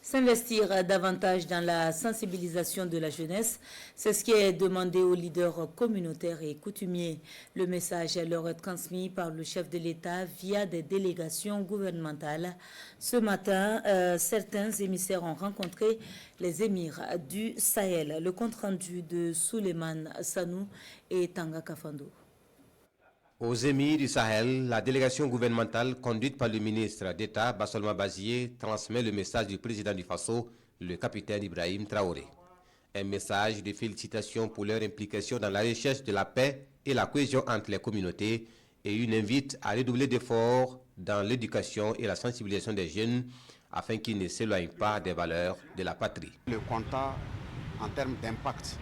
S'investir davantage dans la sensibilisation de la jeunesse, c'est ce qui est demandé aux leaders communautaires et coutumiers. Le message leur est transmis par le chef de l'État via des délégations gouvernementales. Ce matin, certains émissaires ont rencontré les émirs du Sahel. Le compte-rendu de Souleymane Sanou et Tanga Kafando. Aux émirs du Sahel, la délégation gouvernementale conduite par le ministre d'État Bassolma Bazié transmet le message du président du Faso, le capitaine Ibrahim Traoré. Un message de félicitations pour leur implication dans la recherche de la paix et la cohésion entre les communautés et une invite à redoubler d'efforts dans l'éducation et la sensibilisation des jeunes afin qu'ils ne s'éloignent pas des valeurs de la patrie. Le constat en termes d'impact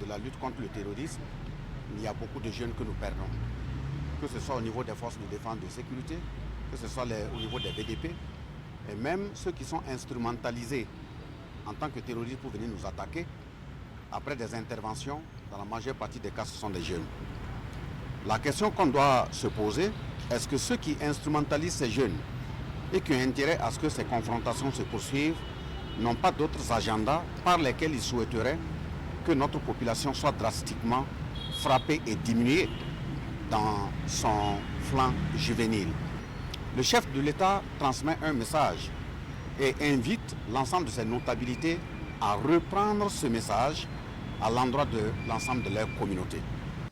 de la lutte contre le terrorisme, il y a beaucoup de jeunes que nous perdons. Que ce soit au niveau des forces de défense et de sécurité, que ce soit au niveau des BDP, et même ceux qui sont instrumentalisés en tant que terroristes pour venir nous attaquer, après des interventions, dans la majeure partie des cas, ce sont des jeunes. La question qu'on doit se poser, est-ce que ceux qui instrumentalisent ces jeunes et qui ont intérêt à ce que ces confrontations se poursuivent, n'ont pas d'autres agendas par lesquels ils souhaiteraient que notre population soit drastiquement frappée et diminuée dans son flanc juvénile. Le chef de l'État transmet un message et invite l'ensemble de ses notabilités à reprendre ce message à l'endroit de l'ensemble de leur communauté.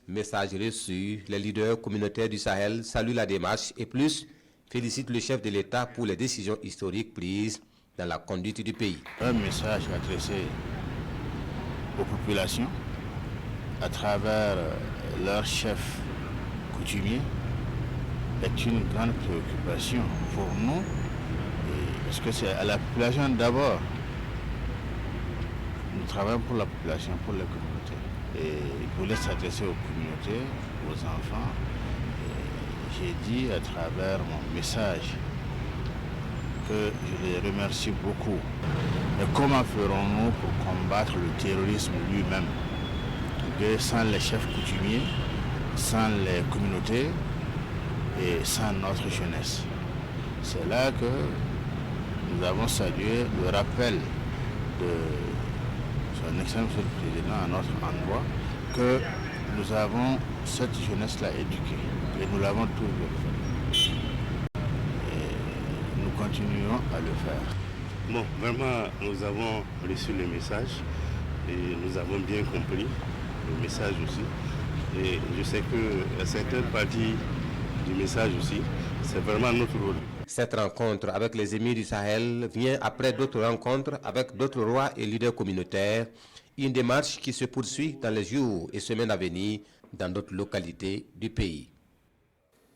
Message reçu, les leaders communautaires du Sahel saluent la démarche et plus félicitent le chef de l'État pour les décisions historiques prises dans la conduite du pays. Un message adressé aux populations à travers leur chef coutumier est une grande préoccupation pour nous, parce que c'est à la population d'abord. Nous travaillons pour la population, pour les communautés. Et il voulait s'adresser aux communautés, aux enfants. J'ai dit à travers mon message que je les remercie beaucoup. Mais comment ferons-nous pour combattre le terrorisme lui-même? Sans les chefs coutumiers, sans les communautés et sans notre jeunesse. C'est là que nous avons salué le rappel de son Excellence le Président à notre endroit que nous avons cette jeunesse-là éduquée et nous l'avons toujours fait. Et nous continuerons à le faire. Bon, vraiment, nous avons reçu le message et nous avons bien compris le message aussi. Et je sais que certaines parties du message aussi, c'est vraiment notre rôle. Cette rencontre avec les émirs du Sahel vient après d'autres rencontres avec d'autres rois et leaders communautaires, une démarche qui se poursuit dans les jours et semaines à venir dans d'autres localités du pays.